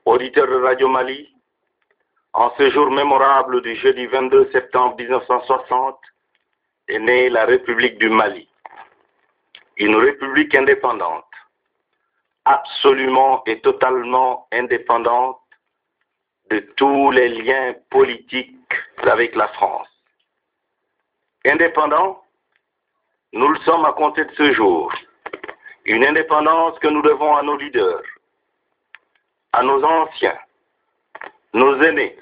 auditeurs de Radio Mali, en ce jour mémorable du jeudi 22 septembre 1960, est née la République du Mali. Une république indépendante, absolument et totalement indépendante de tous les liens politiques avec la France. Indépendant, nous le sommes à compter de ce jour. Une indépendance que nous devons à nos leaders, à nos anciens, nos aînés,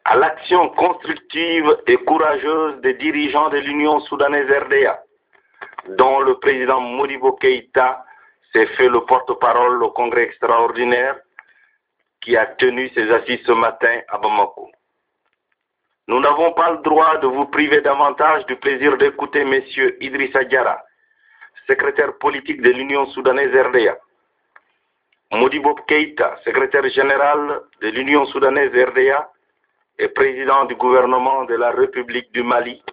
à l'action constructive et courageuse des dirigeants de l'Union soudanaise RDA, dont le président Modibo Keïta s'est fait le porte-parole au congrès extraordinaire qui a tenu ses assises ce matin à Bamako. Nous n'avons pas le droit de vous priver davantage du plaisir d'écouter M. Idrissa Diarra, secrétaire politique de l'Union soudanaise RDA, Modibo Keïta, secrétaire général de l'Union soudanaise RDA et président du gouvernement de la République du Mali,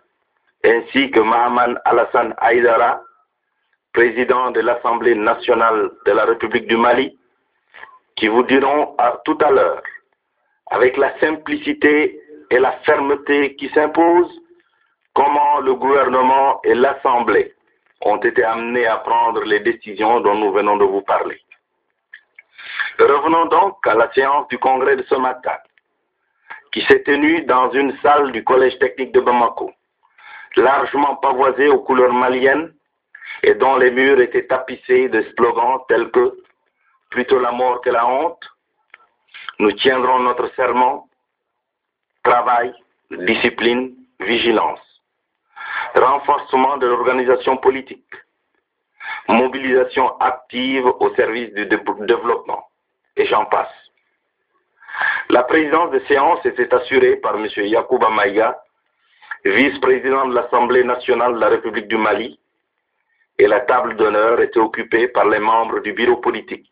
ainsi que Mahaman Alassane Haïdara, président de l'Assemblée nationale de la République du Mali, qui vous diront tout à l'heure, avec la simplicité et la fermeté qui s'imposent, comment le gouvernement et l'Assemblée ont été amenés à prendre les décisions dont nous venons de vous parler. Revenons donc à la séance du congrès de ce matin, qui s'est tenue dans une salle du collège technique de Bamako, largement pavoisée aux couleurs maliennes et dont les murs étaient tapissés de slogans tels que « Plutôt la mort que la honte »,« Nous tiendrons notre serment »,« Travail, discipline, vigilance »,« Renforcement de l'organisation politique »,« Mobilisation active au service du développement », et j'en passe. La présidence de séance était assurée par M. Yacouba Maïga, vice-président de l'Assemblée nationale de la République du Mali, et la table d'honneur était occupée par les membres du bureau politique.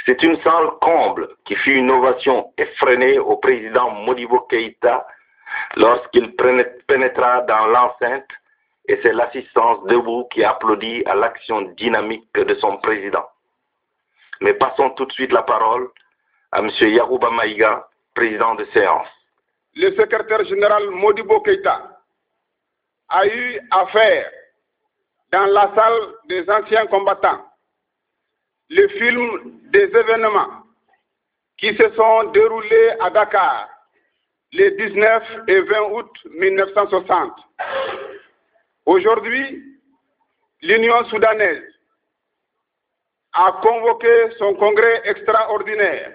C'est une salle comble qui fit une ovation effrénée au président Modibo Keïta lorsqu'il pénétra dans l'enceinte, et c'est l'assistance debout qui applaudit à l'action dynamique de son président. Mais passons tout de suite la parole à M. Yacouba Maïga, président de séance. Le secrétaire général Modibo Keïta a eu affaire dans la salle des anciens combattants le film des événements qui se sont déroulés à Dakar les 19 et 20 août 1960. Aujourd'hui, l'Union soudanaise a convoqué son congrès extraordinaire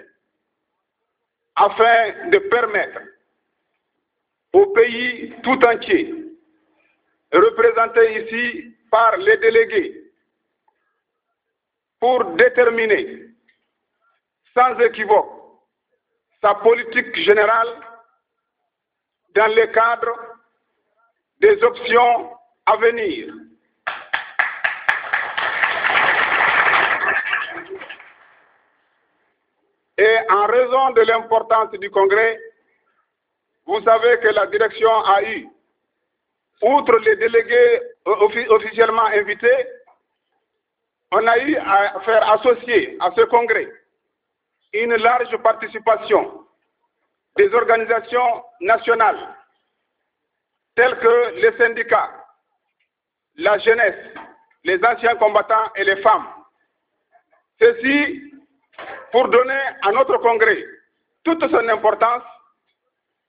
afin de permettre au pays tout entier, représenté ici par les délégués, pour déterminer sans équivoque sa politique générale dans le cadre des options à venir. Et en raison de l'importance du congrès, vous savez que la direction a eu, outre les délégués officiellement invités, on a eu à faire associer à ce congrès une large participation des organisations nationales telles que les syndicats, la jeunesse, les anciens combattants et les femmes. Ceci pour donner à notre congrès toute son importance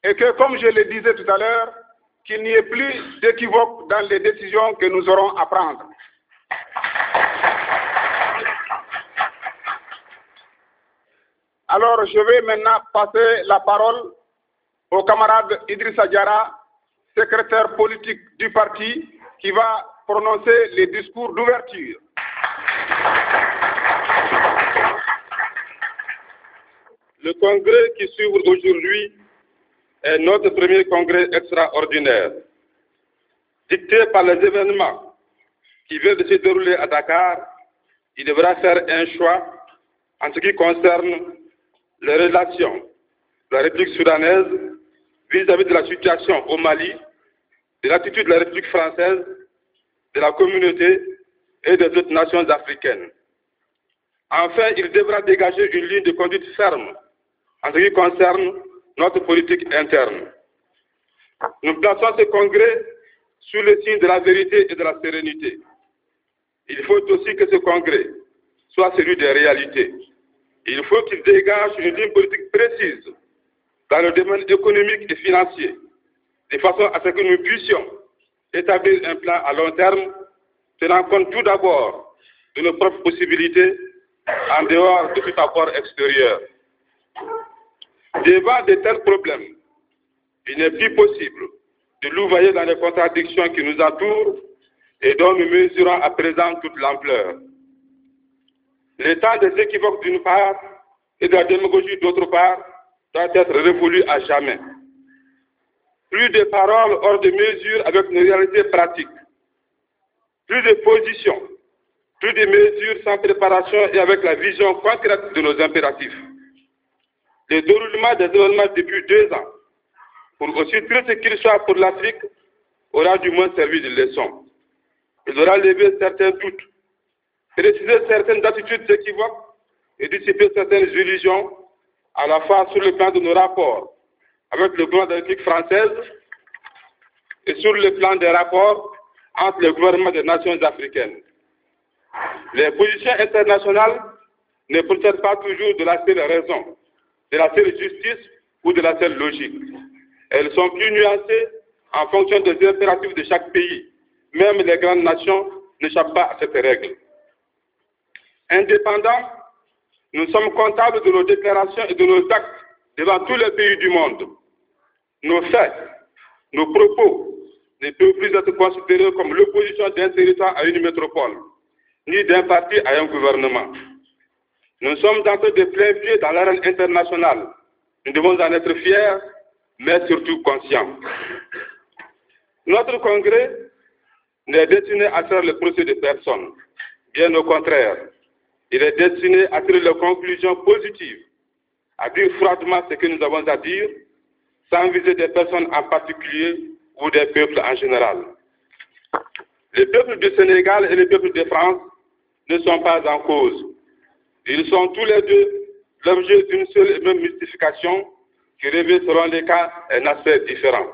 et que, comme je le disais tout à l'heure, qu'il n'y ait plus d'équivoque dans les décisions que nous aurons à prendre. Alors, je vais maintenant passer la parole au camarade Idrissa Diarra, secrétaire politique du parti, qui va prononcer les discours d'ouverture. Le congrès qui s'ouvre aujourd'hui est notre premier congrès extraordinaire. Dicté par les événements qui viennent de se dérouler à Dakar, il devra faire un choix en ce qui concerne les relations de la République soudanaise vis-à-vis de la situation au Mali, de l'attitude de la République française, de la communauté et des autres nations africaines. Enfin, il devra dégager une ligne de conduite ferme en ce qui concerne notre politique interne. Nous plaçons ce congrès sous le signe de la vérité et de la sérénité. Il faut aussi que ce congrès soit celui des réalités. Il faut qu'il dégage une ligne politique précise dans le domaine économique et financier, de façon à ce que nous puissions établir un plan à long terme, tenant compte tout d'abord de nos propres possibilités en dehors de tout apport extérieur. Devant de tels problèmes, il n'est plus possible de louvoyer dans les contradictions qui nous entourent et dont nous mesurons à présent toute l'ampleur. L'état des équivoques d'une part et de la démagogie d'autre part doit être révolu à jamais. Plus de paroles hors de mesure avec une réalité pratique. Plus de positions, plus de mesures sans préparation et avec la vision concrète de nos impératifs. Le déroulement des événements depuis 2 ans, pour aussi triste qu'il soit pour l'Afrique, aura du moins servi de leçon. Il aura levé certains doutes, précisé certaines attitudes équivoques et dissipé certaines illusions, à la fois sur le plan de nos rapports avec le gouvernement de la République française et sur le plan des rapports entre le gouvernement des nations africaines. Les positions internationales ne procèdent pas toujours de la seule raison, de la seule justice ou de la seule logique. Elles sont plus nuancées en fonction des impératifs de chaque pays. Même les grandes nations n'échappent pas à cette règle. Indépendants, nous sommes comptables de nos déclarations et de nos actes devant tous les pays du monde. Nos faits, nos propos ne peuvent plus être considérés comme l'opposition d'un territoire à une métropole, ni d'un parti à un gouvernement. Nous sommes entrés de plein pied dans l'arène internationale. Nous devons en être fiers, mais surtout conscients. Notre congrès n'est destiné à faire le procès de personne. Bien au contraire, il est destiné à tirer les conclusions positives, à dire froidement ce que nous avons à dire, sans viser des personnes en particulier ou des peuples en général. Les peuples du Sénégal et les peuples de France ne sont pas en cause. Ils sont tous les deux l'objet d'une seule et même mystification qui revêt selon les cas un aspect différent.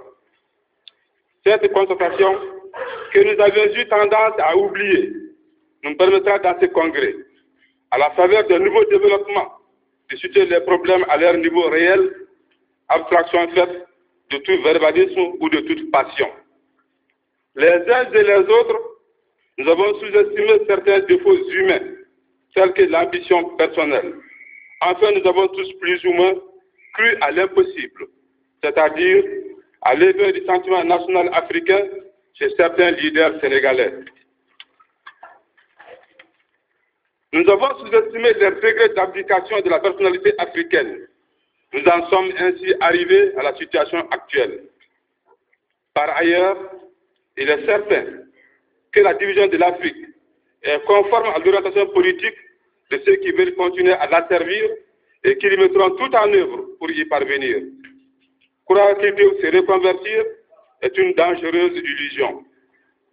Cette constatation que nous avions eu tendance à oublier nous permettra dans ce congrès, à la faveur de nouveaux développements, de situer les problèmes à leur niveau réel, abstraction faite de tout verbalisme ou de toute passion. Les uns et les autres, nous avons sous-estimé certains défauts humains, tels que l'ambition personnelle. Enfin, nous avons tous plus ou moins cru à l'impossible, c'est-à-dire à l'éveil du sentiment national africain chez certains leaders sénégalais. Nous avons sous-estimé les degrés d'abdication de la personnalité africaine. Nous en sommes ainsi arrivés à la situation actuelle. Par ailleurs, il est certain que la division de l'Afrique est conforme à l'orientation politique de ceux qui veulent continuer à la servir et qui mettront tout en œuvre pour y parvenir. Croire qu'ils peuvent se reconvertir est une dangereuse illusion.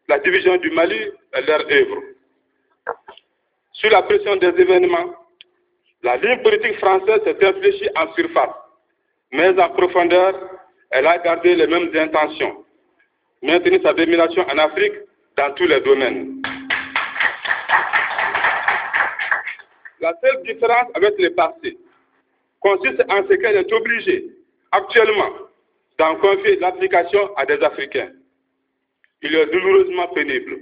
La division du Mali est leur œuvre. Sous la pression des événements, la ligne politique française s'est infléchie en surface, mais en profondeur, elle a gardé les mêmes intentions, maintenir sa domination en Afrique dans tous les domaines. La seule différence avec le passé consiste en ce qu'elle est obligée, actuellement, d'en confier l'application à des Africains. Il est douloureusement pénible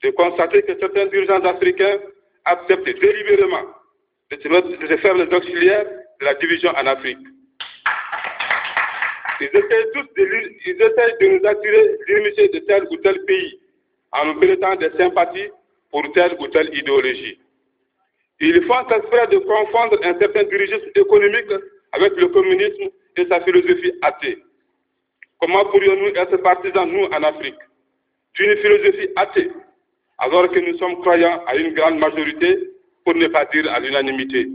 de constater que certains dirigeants africains acceptent délibérément de se faire les auxiliaires de la division en Afrique. Ils essayent de nous attirer l'unité de tel ou tel pays en nous prêtant des sympathies pour telle ou telle idéologie. Ils font exprès de confondre un certain dirigisme économique avec le communisme et sa philosophie athée. Comment pourrions-nous être partisans, nous, en Afrique, d'une philosophie athée, alors que nous sommes croyants à une grande majorité, pour ne pas dire à l'unanimité?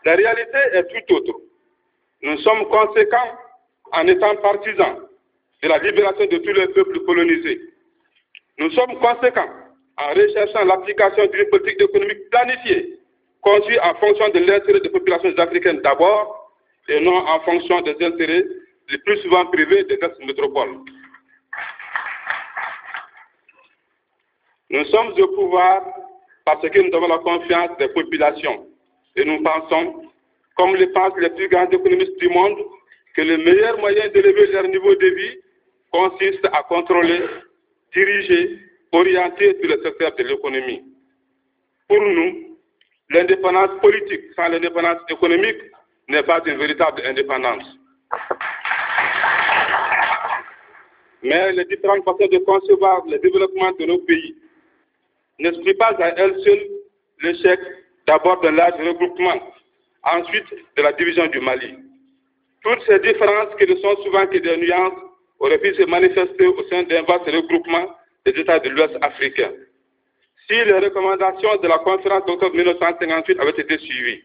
La réalité est tout autre. Nous sommes conséquents en étant partisans de la libération de tous les peuples colonisés. Nous sommes conséquents en recherchant l'application d'une politique économique planifiée, conçue en fonction de l'intérêt des populations africaines d'abord, et non en fonction des intérêts les plus souvent privés des grandes métropoles. Nous sommes au pouvoir parce que nous avons la confiance des populations. Et nous pensons, comme le pensent les plus grands économistes du monde, que le meilleur moyen d'élever leur niveau de vie consiste à contrôler, diriger, orienter tout le secteur de l'économie. Pour nous, l'indépendance politique sans l'indépendance économique n'est pas une véritable indépendance. Mais les différentes façons de concevoir le développement de nos pays n'expliquent pas à elles seules l'échec d'abord de large regroupement, ensuite de la division du Mali. Toutes ces différences, qui ne sont souvent que des nuances, auraient pu se manifester au sein d'un vaste regroupement des États de l'Ouest africain. Si les recommandations de la conférence d'octobre 1958 avaient été suivies,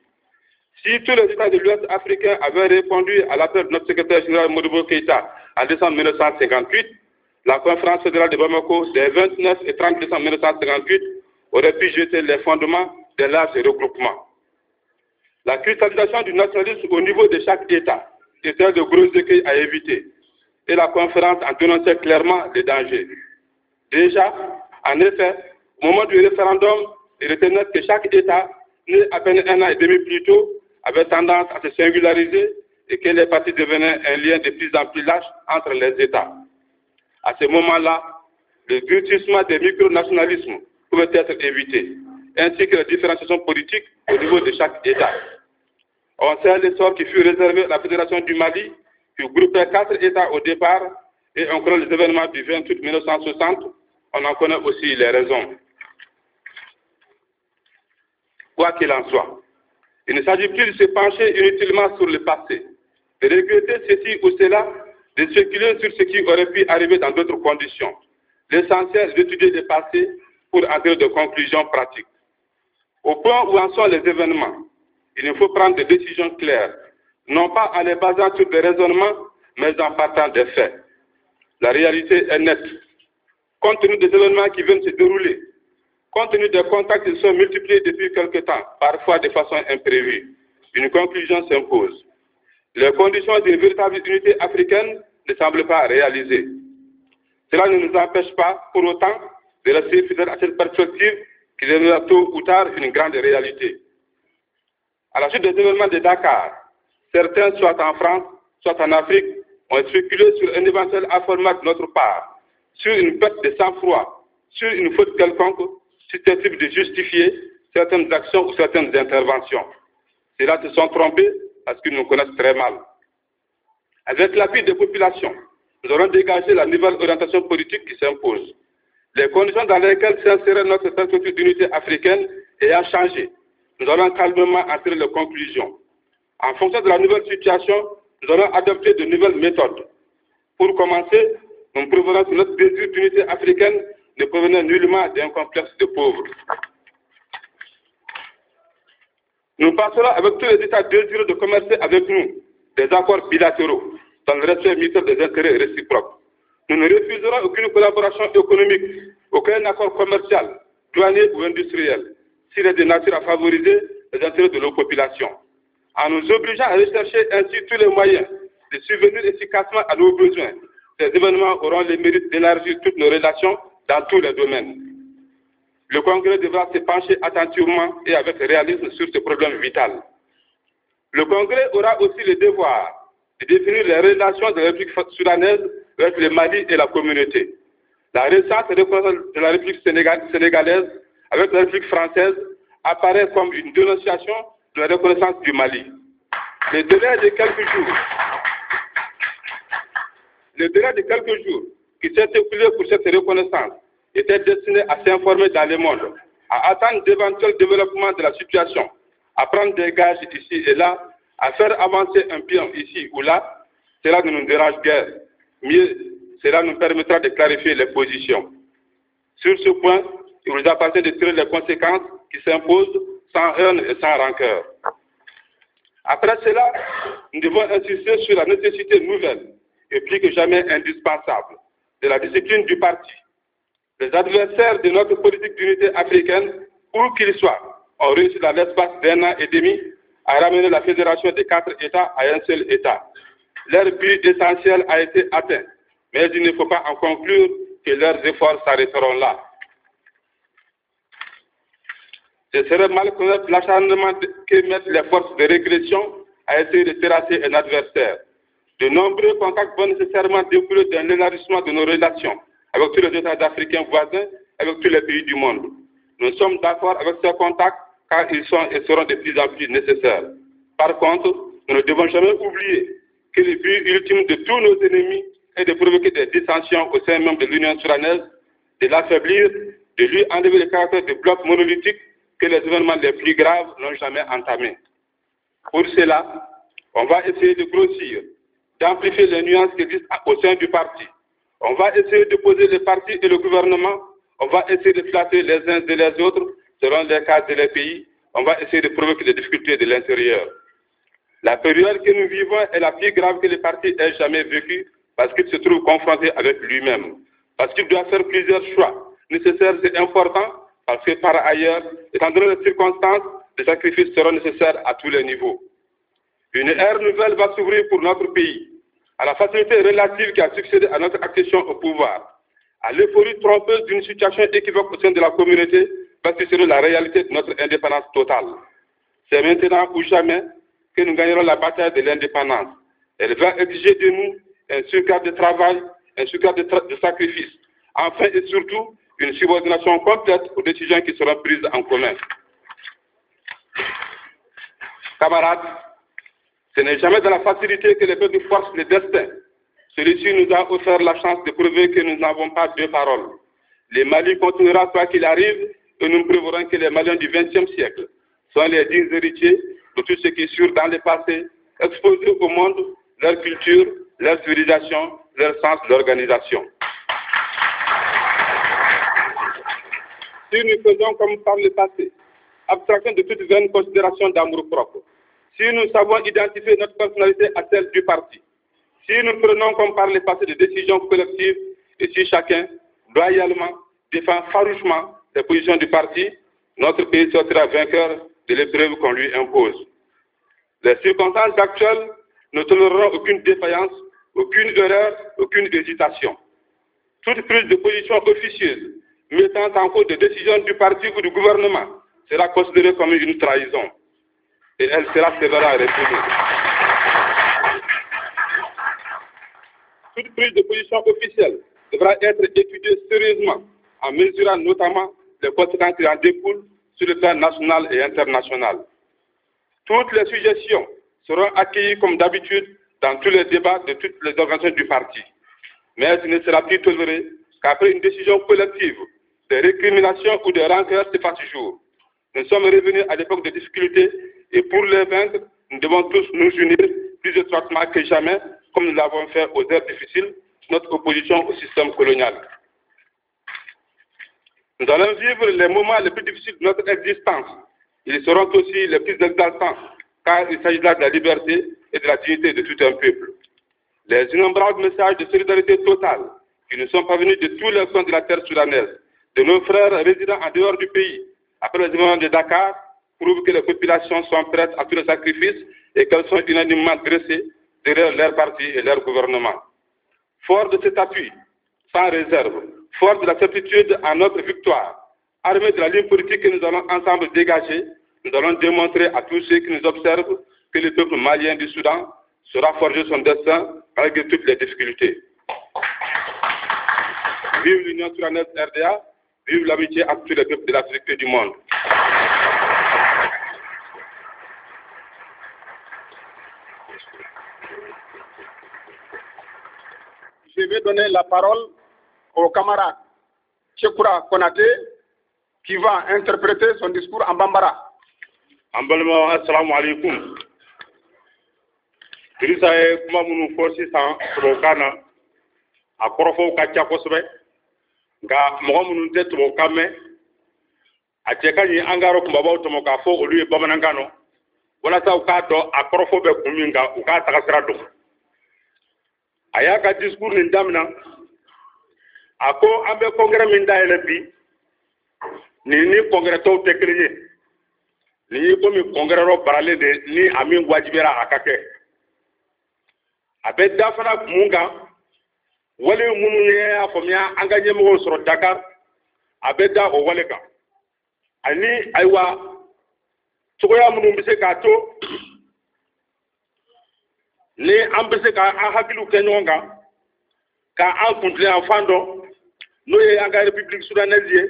si tous les États de l'Ouest africain avaient répondu à l'appel de notre secrétaire général Modibo Keïta en décembre 1958, la conférence fédérale de Bamako des 29 et 30 décembre 1958 aurait pu jeter les fondements de larges regroupements. La cristallisation du nationalisme au niveau de chaque État était de gros écueils à éviter, et la conférence en dénonçait clairement les dangers. Déjà, en effet, au moment du référendum, il était net que chaque État, né à peine un an et demi plus tôt, avait tendance à se singulariser et que les partis devenaient un lien de plus en plus lâche entre les États. À ce moment-là, le durcissement des micronationalismes pouvait être évité, ainsi que la différenciation politique au niveau de chaque État. On sait l'essor qui fut réservé à la Fédération du Mali, qui groupait 4 États au départ, et on connaît les événements du 28 août 1960, on en connaît aussi les raisons. Quoi qu'il en soit, il ne s'agit plus de se pencher inutilement sur le passé, de regretter ceci ou cela, de spéculer sur ce qui aurait pu arriver dans d'autres conditions. L'essentiel est d'étudier le passé pour en tirer de conclusions pratiques. Au point où en sont les événements, il nous faut prendre des décisions claires, non pas en les basant sur des raisonnements, mais en partant des faits. La réalité est nette. Compte tenu des événements qui viennent se dérouler, compte tenu des contacts qui sont multipliés depuis quelque temps, parfois de façon imprévue, une conclusion s'impose. Les conditions d'une véritable unité africaine ne semblent pas réalisées. Cela ne nous empêche pas, pour autant, de rester fidèles à cette perspective qui deviendra tôt ou tard une grande réalité. À la suite des événements de Dakar, certains, soit en France, soit en Afrique, ont spéculé sur un éventuel affolement de notre part, sur une perte de sang-froid, sur une faute quelconque, susceptible de justifier certaines actions ou certaines interventions. Ceux-là se sont trompés parce qu'ils nous connaissent très mal. Avec l'appui des populations, nous aurons dégagé la nouvelle orientation politique qui s'impose. Les conditions dans lesquelles s'insérait notre perspective d'unité africaine ayant changé, nous allons calmement en tirer les conclusions. En fonction de la nouvelle situation, nous allons adopter de nouvelles méthodes. Pour commencer, nous prouverons que notre désir d'unité africaine ne provenait nullement d'un complexe de pauvres. Nous passerons avec tous les États désireux de commercer avec nous des accords bilatéraux dans le respect mutuel des intérêts réciproques. Nous ne refuserons aucune collaboration économique, aucun accord commercial, douanier ou industriel, s'il est de nature à favoriser les intérêts de nos populations. En nous obligeant à rechercher ainsi tous les moyens de subvenir efficacement à nos besoins, ces événements auront le mérite d'élargir toutes nos relations dans tous les domaines. Le Congrès devra se pencher attentivement et avec réalisme sur ce problème vital. Le Congrès aura aussi le devoir de définir les relations de la République soudanaise avec le Mali et la communauté. La récente reconnaissance de la République sénégalaise avec la République française apparaît comme une dénonciation de la reconnaissance du Mali. Le délai de quelques jours qui s'est écoulé pour cette reconnaissance était destiné à s'informer dans le monde, à attendre d'éventuels développements de la situation, à prendre des gages ici et là, à faire avancer un pion ici ou là. Cela ne nous dérange guère. Mieux, cela nous permettra de clarifier les positions. Sur ce point, il nous appartient de tirer les conséquences qui s'imposent sans haine et sans rancœur. Après cela, nous devons insister sur la nécessité nouvelle et plus que jamais indispensable de la discipline du parti, Les adversaires de notre politique d'unité africaine, où qu'ils soient, ont réussi dans l'espace d'1 an et demi à ramener la fédération des 4 États à un seul État. Leur but essentiel a été atteint, mais il ne faut pas en conclure que leurs efforts s'arrêteront là. Ce serait mal connaître l'acharnement que mettent les forces de régression à essayer de terrasser un adversaire. De nombreux contacts vont nécessairement découler d'un élargissement de nos relations avec tous les États africains voisins, avec tous les pays du monde. Nous sommes d'accord avec ces contacts car ils sont et seront de plus en plus nécessaires. Par contre, nous ne devons jamais oublier que le but ultime de tous nos ennemis est de provoquer des dissensions au sein même de l'Union soudanaise, de l'affaiblir, de lui enlever le caractère de bloc monolithique que les événements les plus graves n'ont jamais entamé. Pour cela, on va essayer de grossir, d'amplifier les nuances qui existent au sein du parti. On va essayer de poser le parti et le gouvernement. On va essayer de flatter les uns et les autres selon les cas et les pays. On va essayer de provoquer des difficultés de l'intérieur. La période que nous vivons est la plus grave que le parti ait jamais vécue parce qu'il se trouve confronté avec lui-même. Parce qu'il doit faire plusieurs choix nécessaires et importants parce que par ailleurs, étant donné les circonstances, des sacrifices seront nécessaires à tous les niveaux. Une ère nouvelle va s'ouvrir pour notre pays, à la facilité relative qui a succédé à notre accession au pouvoir, à l'euphorie trompeuse d'une situation équivoque au sein de la communauté, parce que c'est la réalité de notre indépendance totale. C'est maintenant ou jamais que nous gagnerons la bataille de l'indépendance. Elle va exiger de nous un surcroît de travail, un surcroît de sacrifice, enfin et surtout une subordination complète aux décisions qui seront prises en commun. Camarades, ce n'est jamais de la facilité que les peuples forcent le destin. Celui-ci nous a offert la chance de prouver que nous n'avons pas deux paroles. Le Mali continuera quoi qu'il arrive et nous prouverons que les Maliens du XXe siècle sont les dignes héritiers de tout ce qui est sûr dans le passé, exposés au monde, leur culture, leur civilisation, leur sens d'organisation. Si nous faisons comme par le passé, abstraction de toute vaine considération d'amour-propre, si nous savons identifier notre personnalité à celle du parti, si nous prenons comme par le passé des décisions collectives et si chacun, loyalement, défend farouchement les positions du parti, notre pays sortira vainqueur de l'épreuve qu'on lui impose. Les circonstances actuelles ne toléreront aucune défaillance, aucune erreur, aucune hésitation. Toute prise de position officieuse mettant en cause des décisions du parti ou du gouvernement sera considérée comme une trahison et elle sera sévèrement réprimée. Toute prise de position officielle devra être étudiée sérieusement en mesurant notamment les conséquences qui en découlent sur le plan national et international. Toutes les suggestions seront accueillies comme d'habitude dans tous les débats de toutes les organisations du parti. Mais il ne sera plus toléré qu'après une décision collective, des récriminations ou des rancœurs se fassent jour. Nous sommes revenus à l'époque de difficultés et pour les vaincre, nous devons tous nous unir plus étroitement que jamais, comme nous l'avons fait aux heures difficiles, notre opposition au système colonial. Nous allons vivre les moments les plus difficiles de notre existence. Ils seront aussi les plus exaltants, car il s'agit là de la liberté et de la dignité de tout un peuple. Les innombrables messages de solidarité totale qui nous sont parvenus de tous les coins de la terre soudanaise, de nos frères résidant en dehors du pays, après les événements de Dakar, prouvent que les populations sont prêtes à tous les sacrifices et qu'elles sont unanimement dressées derrière leur parti et leur gouvernement. Fort de cet appui, sans réserve, fort de la certitude en notre victoire, armés de la ligne politique que nous allons ensemble dégager, nous allons démontrer à tous ceux qui nous observent que le peuple malien du Soudan saura forger son destin malgré toutes les difficultés. Vive l'Union soudanaise RDA, vive l'amitié entre tous les peuples de l'Afrique et du monde. Je vais donner la parole au camarade Tchekoura Konaté qui va interpréter son discours en Bambara. Ambalma, assalamu alaikum. Kirisa ye kuma minnu fɔ sisan tubabukan na a kɔrɔfɔw ka ca kosɛbɛ nka mɔgɔ minnu tɛ tubabukan mɛn a cɛ ka ɲi an ka yɔrɔ kunbabaw tɔmɔ k'a fɔ olu ye bamanankan nɔ walasa u k'a dɔn a kɔrɔfɔ bɛ kun min kan u k'a taga sira dɔn. A y'a ka discours nin damina ako an bɛ congrès min dayɛlɛ bi ni congrès tɔw tɛ kelen ye ni y'i komi congrès dɔ baralen de ni a min wajibiyara a ka kɛ a bɛ da fana mun kan wale minnu y'a faamuya an ka ɲɛmɔgɔw sɔrɔ Dakar a bɛ da o wale kan ani ayiwa cogoya minnu bɛ se k'a to ni an bɛ se ka an hakiliw kɛ ɲɔgɔn kan ka an kuntilen fan dɔn n'o ye an ka République soudanaise ye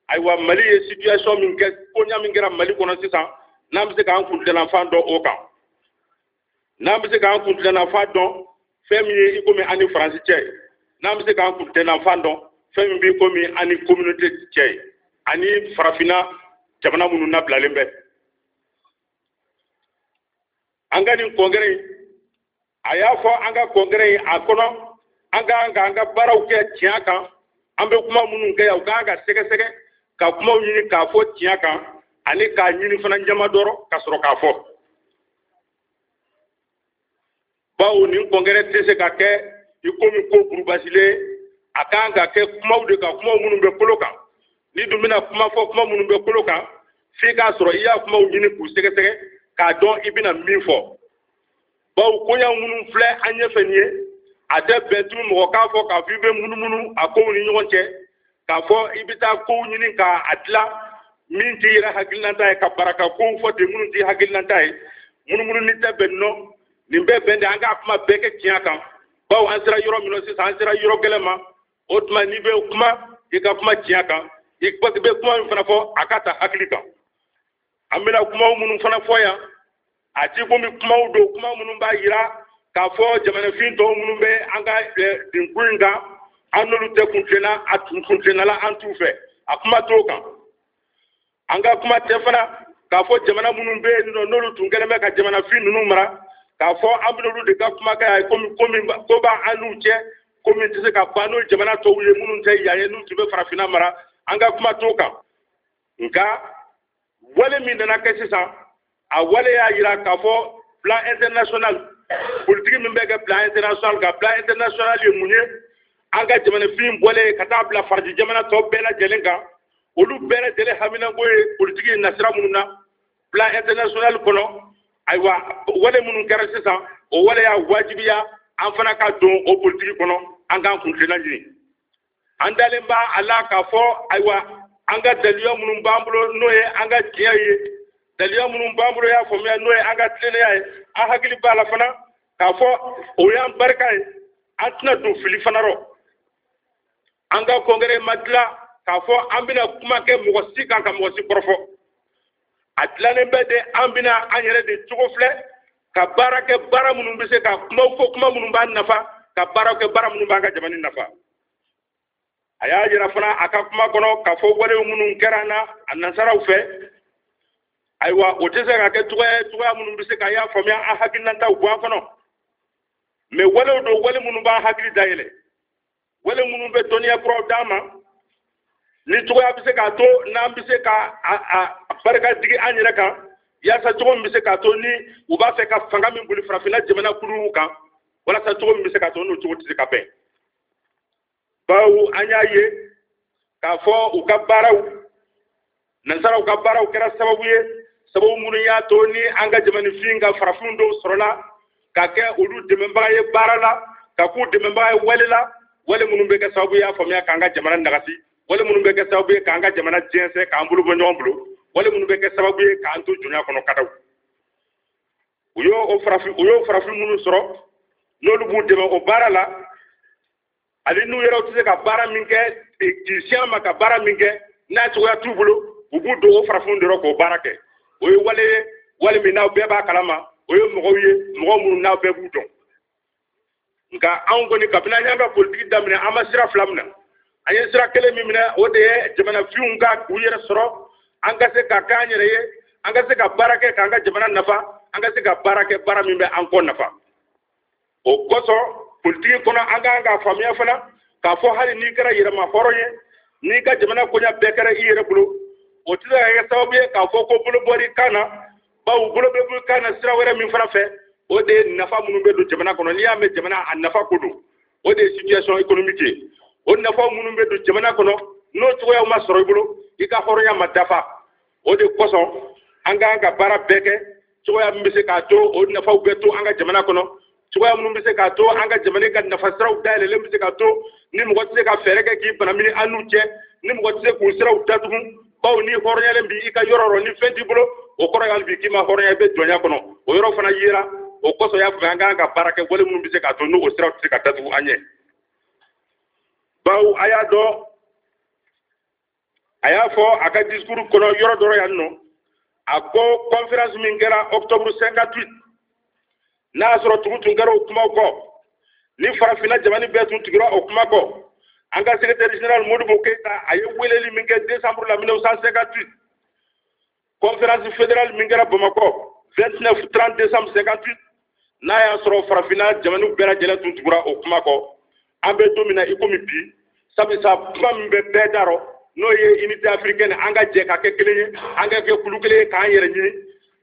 ayiwa Mali ye situation min kɛ koɲa min kɛra Mali kɔnɔ sisan n'an bɛ se k'an kuntilen fan dɔn o kan n'an bɛ se k'an kuntilen fan dɔn fɛn min ye i komi ani Faransi cɛ ye n'an bɛ se k'an kuntilen fan dɔn fɛn min b'i komi ani communauté cɛ ye ani farafinna jamana minnu nabilalen bɛ an ka nin congrès a y'a fɔ an ka congrès a kɔnɔ an ka baaraw kɛ tiɲɛ kan an bɛ kuma minnu kɛ u kan ka sɛgɛsɛgɛ ka kumaw ɲini k'a fɔ tiɲɛ kan ani k'a ɲini fana ɲɛma dɔrɔn ka sɔrɔ k'a fɔ bawo nin congrès tɛ se ka kɛ i komi ko kurubasilen a kan ka kɛ kumaw de kan kumaw minnu bɛ kolo kan ni dun bɛna kuma fɔ kuma minnu bɛ kolo kan f'i k'a sɔrɔ i y'a kumaw ɲini k'u sɛgɛsɛgɛ k'a dɔn i bɛna min fɔ bawo koɲa minnu filɛ an ɲɛfɛ nin ye a tɛ bɛn tunu mɔgɔ k'a fɔ k'a fɔ i bɛ munumunu a kow ni ɲɔgɔn cɛ k'a fɔ i bɛ taa kow ɲini k'a dilan min t'i yɛrɛ hakilinata ye ka baraka kow fɔ ten minnu t'i hakilinata ye munumunu ni tɛ bɛn nɔ nin bɛɛ bɛn de an k'a kuma bɛɛ kɛ tiɲɛ kan bawo an sera yɔrɔ min na sisan an sera yɔrɔ gɛlɛn ma o tuma n'i bɛ kuma i ka kuma tiɲɛ kan i bɛ kuma min fana fɔ a ka ta hakili kan an bɛna kumaw minnu fana fɔ yan a ti komi kumaw don kuma minnu b'a yira k'a fɔ jamanafin tɔw minnu bɛ an ka nin ko in kan an n'olu tɛ kuntilenna a kuntilennala an t'u fɛ a kuma t'o kan an ka kuma tɛ fana k'a fɔ jamana minnu bɛ yen nɔ n'olu tun kɛlen bɛ ka jamanafin ninnu mara k'a fɔ an bɛ olu de ka kuma kɛ a ye ko b'an n'u cɛ ko min tɛ se ka ban n'o jamana tɔw ye minnu tɛ yan ye n'u tun bɛ farafinna mara an ka kuma t'o kan nka wale min nana kɛ sisan a wale y'a yira k'a fɔ plan international politique min bɛ kɛ plan international ka plan international ye mun ye an ka jamanafin bɔlen ka taa bila farasi jamana tɔ bɛɛ lajɛlen kan olu bɛɛ lajɛlen haminako ye politique nasira minnu na plan international kɔnɔ ayiwa wale minnu kɛra sisan o wale y'a wajibiya an fana ka don o politique kɔnɔ an k'an kuntilenna ɲini an dalen b'a a la k'a fɔ ayiwa an ka daliluya minnu b'an bolo n'o ye an ka tiɲɛ ye daliluya minnu b'an bolo y'a faamuya n'o ye an ka tilennenya ye an hakili b'a la fana k'a fɔ o y'an barika ye an tɛna don fili fana rɔ an ka congrès ma dilan k'a fɔ an bɛna kuma kɛ mɔgɔ si kan ka mɔgɔ si kɔrɔfɔ a dilannen bɛ de an bɛna an yɛrɛ de cogo filɛ ka baara kɛ baara minnu bɛ se ka kumaw fɔ kuma minnu b'an nafa ka baara kɛ baara minnu b'an ka jamana nafa a y'a yira fana a ka kuma kɔnɔ k'a fɔ walew minnu kɛra an na a nasaraw fɛ ayiwa o tɛ se ka kɛ cogoya minnu bɛ se ka y'a faamuya an hakilinataw bɔ an kɔnɔ mais walew don wale minnu b'an hakili dayɛlɛ wale minnu bɛ dɔnniya kuraw d'an ma ni cogoya bɛ se k'a to n'an bɛ se ka a barika digi an yɛrɛ kan yaasa cogo min bɛ se k'a to ni u b'a fɛ ka fanga min boli farafinna jamana kuluw kan walasa cogo min bɛ se k'a to n'o cogo tɛ se ka bɛn bawo an y'a ye k'a fɔ u ka baaraw nansaraw ka baaraw kɛra sababu ye sababu minnu y'a to ni an ka jamanafin ka farafin dɔw sɔrɔla ka kɛ olu dɛmɛbaga ye baara la ka k'u dɛmɛbaga ye wale la wale minnu bɛ kɛ sababu y'a faamuya k'an ka jamana nagasi wale minnu bɛ kɛ sababu ye k'an ka jamana jɛnsɛn k'an bolo bɔ ɲɔgɔn bolo wale minnu bɛ kɛ sababu ye k'an to jɔnya kɔnɔ kadaw u y'o farafin minnu sɔrɔ n'olu b'u dɛmɛ o baara la ali n'u yɛrɛ tɛ se ka baara min kɛ k'i siyan ma ka baara min kɛ n'a cogoya t'u bolo u b'u don o farafin dɔrɔn k'o baara kɛ o ye wale ye wale min n'aw bɛɛ b'a kalama o ye mɔgɔw ye mɔgɔ minnu n'aw bɛɛ b'u dɔn nka anw kɔni kabini an y'an ka politiki daminɛ an ma sira fila minɛ an ye sira kelen min minɛ o de ye jamanafinw ka k'u yɛrɛ sɔrɔ an ka se ka k'an yɛrɛ ye an ka se ka baara kɛ k'an ka jamana nafa an ka se ka baara kɛ baara min bɛ an kɔ nafa o kosɔn politiki kɔnɔ an k'an ka faamuya fana k'a fɔ hali n'i kɛra yɛrɛma hɔrɔn ye n'i ka jamana koɲa bɛɛ kɛra i yɛrɛ bolo o tɛ se ka kɛ sababu ye k'a fɔ ko bolo bɔr'i kan na bawo bolo bɛ bɔ kan na sira wɛrɛ min fana fɛ o de ye nafa minnu bɛ don jamana kɔnɔ n'i y'a mɛn jamana a nafa ko don o de ye situation économique ye o nafa minnu bɛ don jamana kɔnɔ n'o cogoyaw ma sɔrɔ i bolo i ka hɔrɔnya ma dafa o de kosɔn an ka kan ka baara bɛɛ kɛ cogoya min bɛ se k'a to o nafaw bɛ to an ka jamana kɔnɔ cogoya minnu bɛ se k'a to an ka jamana ka nafa siraw dayɛlɛlen bɛ se k'a to ni mɔgɔ tɛ se ka fɛɛrɛ kɛ k'i bana mini an n'u cɛ ni mɔgɔ tɛ se k'u siraw datugu bawo ni hɔrɔnyalen bi i ka yɔrɔ rɔ ni fɛn t'i bolo o kɔrɔ y'ali bi k'i ma hɔrɔnya i bɛ jɔnya kɔnɔ o yɔrɔ fana yera o kosɔn y'a fɔ an ka kan ka baara kɛ wale minnu bɛ se k'a to n'o siraw tɛ se ka datugu an ɲɛ bawo a y'a dɔn a y'a fɔ a ka discours kɔnɔ yɔrɔ dɔ yan nɔ a ko conférence min kɛra octobre 58 n'a y'a sɔrɔ tugu tun kɛra o kumaw kɔ ni farafinna jamana bɛɛ tun tugira o kuma kɔ an ka secrétaire général Modibo Keita a ye weleli min kɛ décembre la 1958 conférence fédérale min kɛra Bamako 29-30 décembre 58 n'a y'a sɔrɔ farafinna jamana bɛɛ lajɛlen tun tugira o kuma kɔ an bɛ don min na i komi bi sabisa kuma min bɛ bɛɛ da rɔ n'o ye unité africaine an ka jɛ ka kɛ kelen ye an ka kɛ kulu kelen ye k'an yɛrɛ ɲini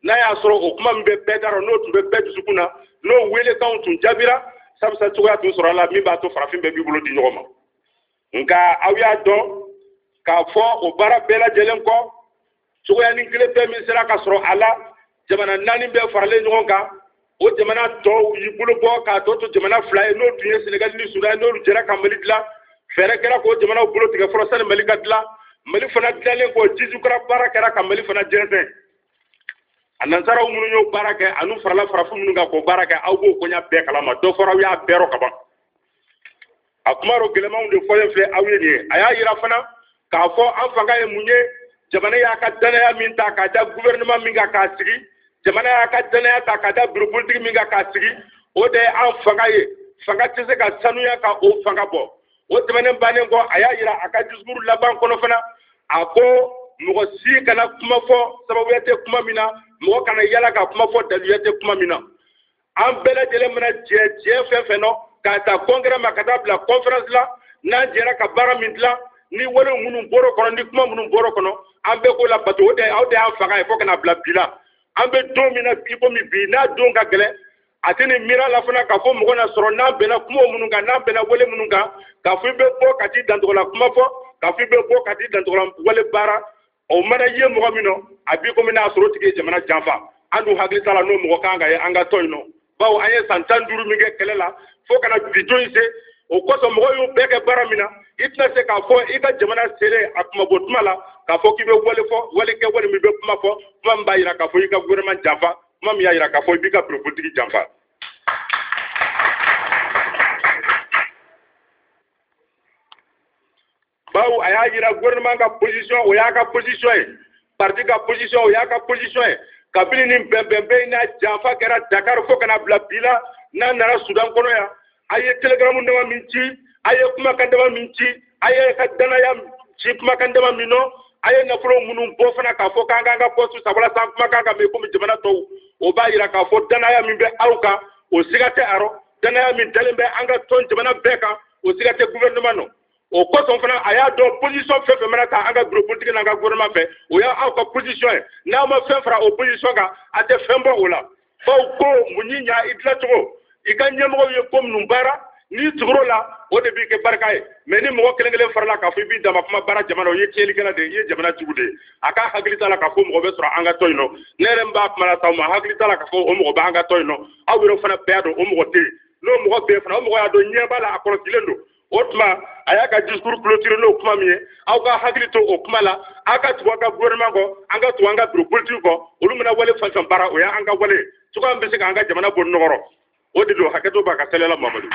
n'a y'a sɔrɔ o kuma min bɛ bɛɛ da rɔ n'o tun bɛ bɛɛ dusukun na n'o welekanw tun jaabira sabisa cogoya tun sɔrɔ a la min b'a to farafin bɛɛ b'i bolo di ɲɔgɔn ma nka aw y'a dɔn k'a fɔ o baara bɛɛ lajɛlen kɔ cogoyanin kelen bɛɛ min sera ka sɔrɔ a la jamana 4 bɛɛ faralen ɲɔgɔn kan o jamana tɔw y'i bolo bɔ k'a tɔ to jamana 2 ye n'o tun ye Sénégal ni Soudan n'olu jɛra ka Mali dilan fɛɛrɛ kɛra k'o jamanaw bolo tigɛ fɔlɔ sani Mali ka dilan Mali fana dilanlen k'o jisukara baara kɛra ka Mali fana jɛnsɛn a nansaraw minnu y'o baara kɛ anu farala farafin minnu kan k'o baara kɛ aw b'o koɲa bɛɛ kalama dɔ fɔra aw y'a bɛɛ rɔ kaban a kuma rɔ gɛlɛmanw de fɔlen filɛ aw ye nin ye a y'a yira fana k'a fɔ an fanga ye mun ye jamana y'a ka danaya min ta k'a da gouvernement min kan k'a sigi jamana y'a ka danaya ta k'a da bureau politique min kan k'a sigi o de ye an fanga ye fanga tɛ se ka sanuya ka o fanga bɔ o tɛmɛnen bannen kɔ a y'a yira a ka discours laban kɔnɔ fana a ko mɔgɔ si kana kuma fɔ sababuya tɛ kuma min na mɔgɔ kana yala ka kuma fɔ daliluya tɛ kuma min na an bɛɛ lajɛlen mana jɛ diɲɛ fɛn fɛn nɔ k'a ta congrès ma ka taa bila conférence la n'an jɛra ka baara min dilan ni wale minnu bɔr'o kɔnɔ ni kuma minnu bɔr'o kɔnɔ an bɛɛ k'o la bato o de aw de y'an fanga ye fo kana bila bi la an bɛ don min na bi komi bi n'a don ka gɛlɛn a tɛ nin miira la fana k'a fɔ mɔgɔ na sɔrɔ n'an bɛnna kuma minnu kan n'an bɛnna wale minnu kan k'a fɔ i bɛ bɔ ka t'i dancogola kuma fɔ k'a fɔ i bɛ bɔ ka t'i dancogola wale baara o mana ye mɔgɔ min nɔ a bi komi n'a sɔrɔ o tigi ye jamana janfa an dun hakili t'a la n'o mɔgɔ kan ka ye an ka tɔ yen nɔ bawo an ye san 15 min kɛ kɛlɛ la fo kana bi don in se o kosɔn mɔgɔ y'o bɛɛ kɛ baara min na i tɛna se k'a fɔ i ka jamana selen a kumabɔ tuma la k'a fɔ k'i bɛ wale fɔ wale kɛ wale min bɛ kuma fɔ kuma min b'a jira k'a fɔ i ka gouvernement janfa kuma min y'a jira k'a fɔ i b'i ka bureau politique janfa bawo a y'a jira gouvernement ka position o y'a ka position ye parti ka position o y'a ka position ye kabini nin bɛnbɛnbɛn in n'a janfa kɛra Dakar fo kana bila bi la n'a nana Sudan kɔnɔ yan a ye telegram dama min ci a ye kumakan dama min ci a ye ka danaya ci kumakan dama min nɔ a ye nafolo minnu bɔ fana k'a fɔ k'an k'an ka poste sabala san kumakan kan mɛ komi jamana tɔw o b'a jira k'a fɔ danaya min bɛ aw kan o siga tɛ a rɔ danaya min dalen bɛ an ka tɔn jamana bɛɛ kan o siga tɛ gouvernement nɔ o kosɔn fana a y'a dɔn position fɛn fɛn mana ta an ka bureau politique n'an ka gouvernement fɛ o y'aw ka position ye n'aw ma fɛn fara o position kan a tɛ fɛn bɔ o la bawo ko mun y'i ɲa i dilancogo i ka ɲɛmɔgɔw ye ko minnu baara n'i tugur'o la o de b'i kɛ barika ye mɛ ni mɔgɔ kelen kelen farala k'a fɔ i b'i dama kuma baara jamana o ye tiɲɛlikɛla de ye i ye jamana jugu de ye a ka hakili t'a la k'a fɔ mɔgɔ bɛ sɔrɔ an ka tɔn in nɔ ne yɛrɛ min b'a kuma la sa o ma hakili t'a la k'a fɔ o mɔgɔ b'an ka tɔn in nɔ aw yɛrɛ fana bɛɛ y'a dɔn o mɔgɔ tɛ yen n'o mɔgɔ bɛ yen fana o mɔgɔ y'a dɔn ɲɛ b'a la a kɔlɔsilen don o tuma a y'a ka discours clôturé n'o kuma min ye aw ka hakili to o kuma la aw ka tugu aw ka gouvernement kɔ an ka tugu an ka bureau politique kɔ olu mana wale fɛn fɛn baara o y'an ka wale cogoya min bɛ se k'an ka jamana bɔ nɔgɔrɔ o de don hakɛto b'a ka sɛlɛla Mamadu